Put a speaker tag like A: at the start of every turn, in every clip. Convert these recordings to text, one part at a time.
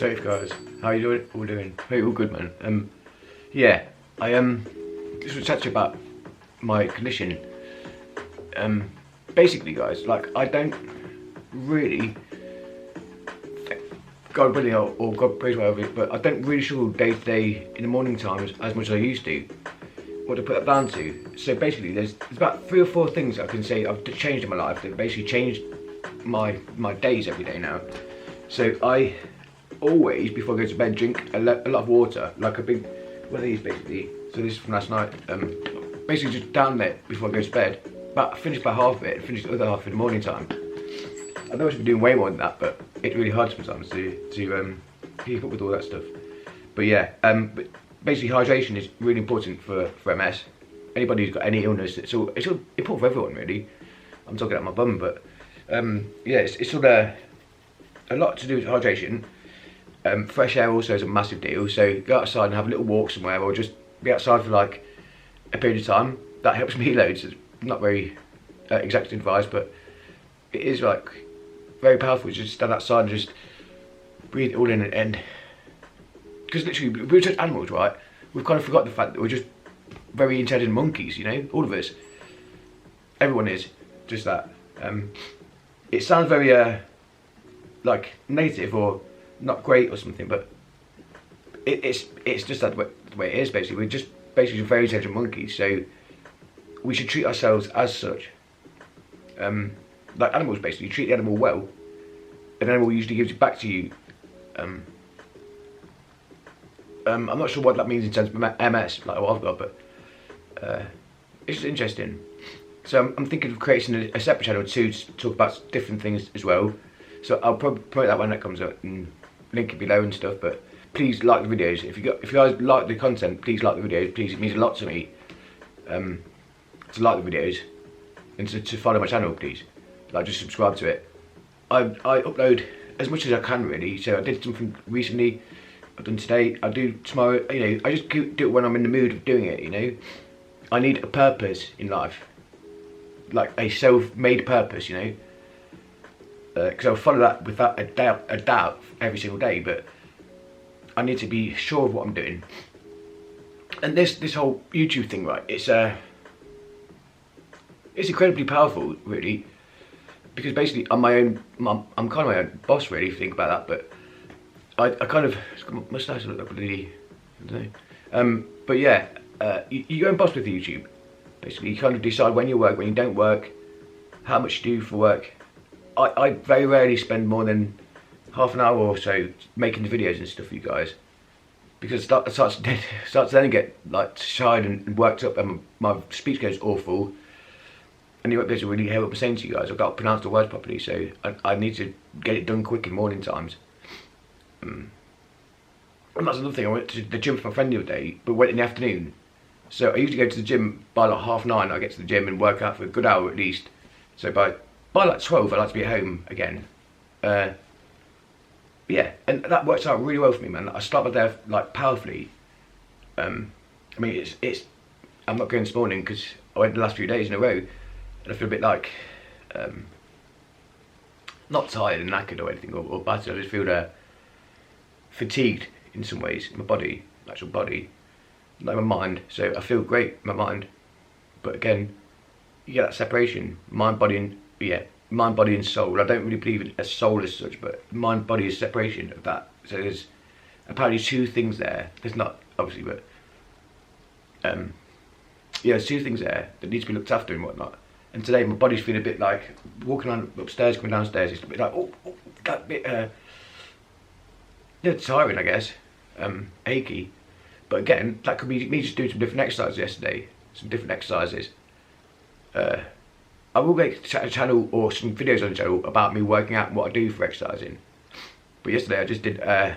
A: Safe guys, how you doing? All doing? Hey, all good, man. Yeah, I just was chatting about my condition. Basically, guys, like I don't really, God willing or God praise whatever, but I don't really struggle day to day in the morning times as much as I used to. What to put that down to? So basically, there's about 3 or 4 things I can say I've changed in my life that basically changed my days every day now. So I always, before I go to bed, drink a lot of water, like a big one of these basically. So this is from last night. Basically just down there before I go to bed. But I finished about half of it and finished the other half in the morning time. I know I should be doing way more than that, but it's really hard sometimes to keep up with all that stuff. But yeah, but basically hydration is really important for MS. Anybody who's got any illness, it's all important for everyone really. I'm talking about my bum, but yeah, it's sort of a lot to do with hydration. Fresh air also is a massive deal, so go outside and have a little walk somewhere, or just be outside for like a period of time. That helps me loads. It's not very exact advice, but it is like very powerful to just stand outside and just breathe it all in, and because literally we're just animals, right? We've kind of forgot the fact that we're just very intelligent monkeys, you know, all of us. Everyone is just that. It sounds very like negative or not great or something, but it's just that the way it is basically. We're just basically very intelligent monkeys, so we should treat ourselves as such. Like animals basically, you treat the animal well, an animal usually gives it back to you. I'm not sure what that means in terms of MS, like what I've got, but it's just interesting. So I'm thinking of creating a separate channel too, to talk about different things as well. So I'll probably promote that when that comes up and link it below and stuff. But please like the videos. If you guys like the content, please like the videos. Please, it means a lot to me to like the videos and to follow my channel. Please, like just subscribe to it. I upload as much as I can really. So I did something recently. I've done today. I'll do tomorrow. You know, I just do it when I'm in the mood of doing it. You know, I need a purpose in life, like a self-made purpose. You know. Because I'll follow that without a doubt every single day, but I need to be sure of what I'm doing. And this whole YouTube thing, right? It's incredibly powerful, really, because basically I'm kind of my own boss, really, if you think about that. But I kind of mustache look like bloody, I don't know. But yeah, you go and boss with YouTube. Basically, you kind of decide when you work, when you don't work, how much you do for work. I very rarely spend more than half an hour or so making the videos and stuff for you guys, because it starts to then get like shy and worked up, and my speech goes awful, and you won't be able to really hear what I'm saying to you guys. I've got to pronounce the words properly, so I need to get it done quick in morning times. And that's another thing. I went to the gym with my friend the other day, but went in the afternoon. So I usually go to the gym by like 9:30. I get to the gym and work out for a good hour at least. So by like 12, I like to be at home again. Yeah, and that works out really well for me, man. I start my day like powerfully. I mean, I'm not going this morning because I went the last few days in a row, and I feel a bit like not tired and knackered or anything or battered. I just feel fatigued in some ways in my body, actual body, like my mind. So I feel great in my mind, but again, you get that separation, mind, body, and mind, body and soul. I don't really believe in a soul as such, but mind, body is separation of that. So there's apparently 2 things there. There's not, obviously, but yeah, there's 2 things there that need to be looked after and whatnot. And today my body's feeling a bit like walking on upstairs, coming downstairs. It's a bit like that bit yeah, tiring, I guess, achy. But again, that could be me just doing some different exercises yesterday, some different exercises. I will make a channel or some videos on the channel about me working out and what I do for exercising. But yesterday I just did a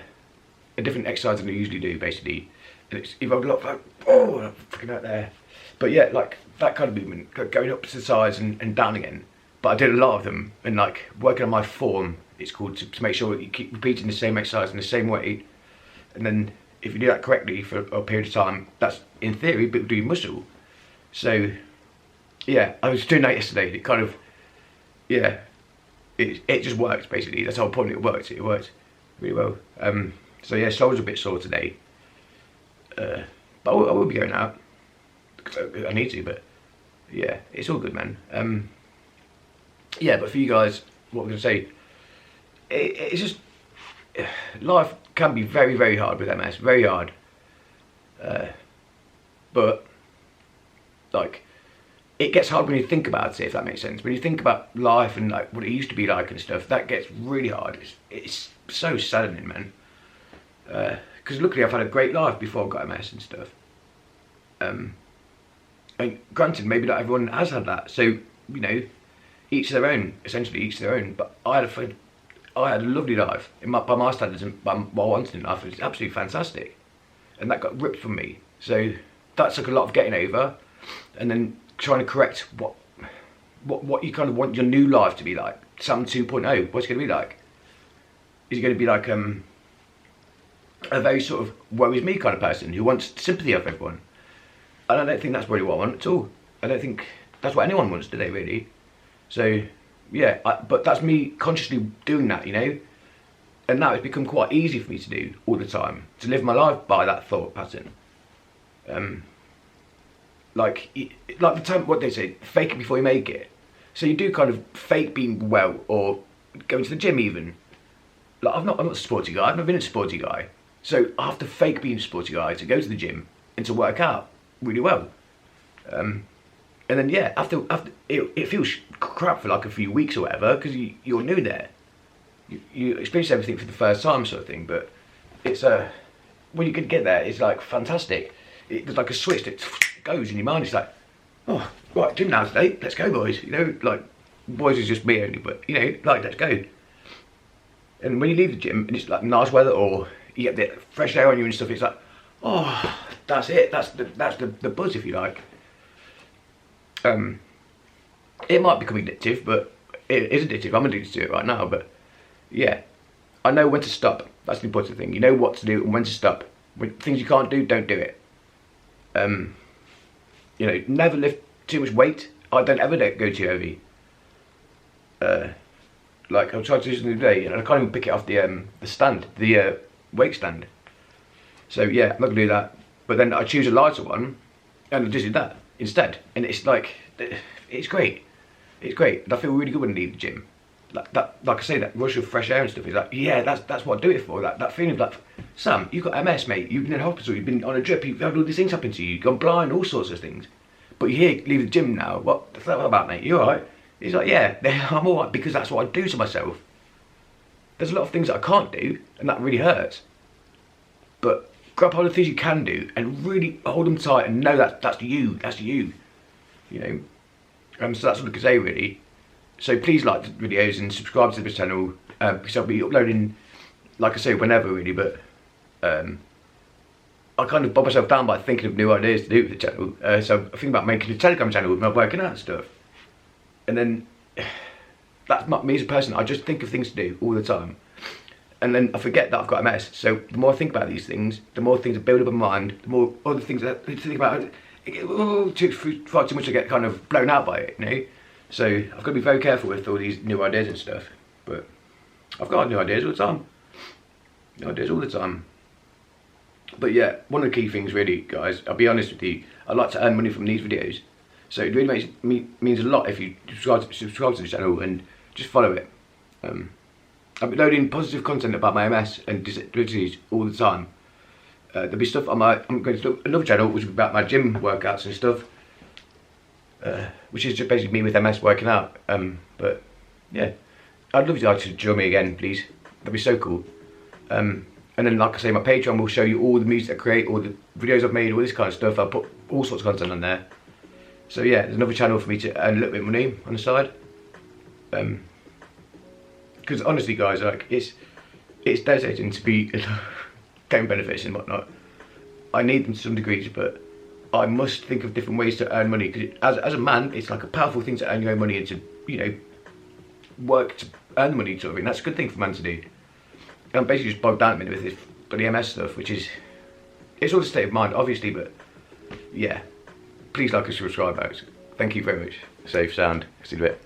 A: different exercise than I usually do, basically. And it's involved a lot of like, I'm freaking out there. But yeah, like that kind of movement, going up to the sides and down again. But I did a lot of them, and like working on my form, it's called, to make sure that you keep repeating the same exercise in the same way. And then if you do that correctly for a period of time, that's in theory, but do muscle. So yeah, I was doing that yesterday. It kind of, yeah, it just worked basically. That's the whole point. It worked. really well. So yeah, shoulder's a bit sore today, but I will be going out because I need to. But yeah, it's all good, man. Yeah, but for you guys, what I'm gonna say, it's just life can be very, very hard with MS, very hard. But like, it gets hard when you think about it, if that makes sense. When you think about life and like what it used to be like and stuff, that gets really hard. It's so saddening, man. Because luckily I've had a great life before I got MS and stuff. And granted, maybe not everyone has had that. So, you know, each their own, essentially each their own. But I had a lovely life by my standards, and by what I wanted in life. It was absolutely fantastic, and that got ripped from me. So that took a lot of getting over, and then trying to correct what you kind of want your new life to be like. Sam 2.0. What's it going to be like? Is it going to be like a very sort of woe is me kind of person who wants sympathy of everyone? And I don't think that's really what I want at all. I don't think that's what anyone wants today, really. So yeah, but that's me consciously doing that, you know. And now it's become quite easy for me to do all the time, to live my life by that thought pattern. Like the term, what they say, fake it before you make it. So you do kind of fake being well, or going to the gym even. Like I'm not a sporty guy. I've never been a sporty guy. So I have to fake being a sporty guy to go to the gym and to work out really well. And then yeah, after it feels crap for like a few weeks or whatever, because you're new there. You experience everything for the first time, sort of thing. But it's when you can get there, it's like fantastic. There's like a switch that goes in your mind. It's like, oh, right, gym now today. Let's go, boys. You know, like boys is just me only, but you know, like let's go. And when you leave the gym and it's like nice weather, or you get the fresh air on you and stuff, it's like, oh, that's it. That's the buzz, if you like. It might become addictive, but it is addictive. I'm addicted to it right now, but yeah, I know when to stop. That's the important thing. You know what to do and when to stop. When things you can't do, don't do it. You know, never lift too much weight. I don't ever go too heavy. Like I tried to do this the other day, and I can't even pick it off the stand, the weight stand. So yeah, I'm not gonna do that. But then I choose a lighter one, and I just do that instead. And it's like, it's great. It's great. And I feel really good when I leave the gym. Like I say, that rush of fresh air and stuff is like, yeah, that's what I do it for. That feeling of like, Sam, you've got MS, mate. You've been in hospital. You've been on a drip. You've had all these things happen to you. You've gone blind, all sorts of things. But you're here, leave the gym now. What's that about, mate? You alright? He's like, yeah, I'm alright because that's what I do to myself. There's a lot of things that I can't do, and that really hurts. But grab hold of things you can do and really hold them tight and know that's you. That's you. You know. So that's what I can say, really. So please like the videos and subscribe to this channel, because I'll be uploading, like I say, whenever really. But I kind of bob myself down by thinking of new ideas to do with the channel. So I think about making a Telegram channel with my working out and stuff. And then that's not me as a person. I just think of things to do all the time, and then I forget that I've got MS. So the more I think about these things, the more things that build up in my mind, the more other things that I think about. Far too much I get kind of blown out by it, you know. So I've got to be very careful with all these new ideas and stuff. But I've got new ideas all the time. New ideas all the time. But yeah, one of the key things really, guys, I'll be honest with you, I like to earn money from these videos. So it really means a lot if you subscribe to the channel and just follow it. I'm uploading positive content about my MS and disabilities all the time. There'll be stuff I'm going to do another channel which will be about my gym workouts and stuff, which is just basically me with MS working out. But yeah, I'd love you guys to join me again, please. That'd be so cool. And then, like I say, my Patreon will show you all the music I create, all the videos I've made, all this kind of stuff. I'll put all sorts of content on there. So yeah, there's another channel for me to earn a little bit of money on the side. Because honestly, guys, like it's devastating to be getting benefits and whatnot. I need them to some degrees, but I must think of different ways to earn money. Because as a man, it's like a powerful thing to earn your own money and to, you know, work to earn money sort of thing. That's a good thing for a man to do. And I'm basically just bogged down a minute with this bloody MS stuff, which is, it's all a state of mind, obviously, but yeah. Please like and subscribe, folks. Thank you very much. Safe sound. See you in a bit.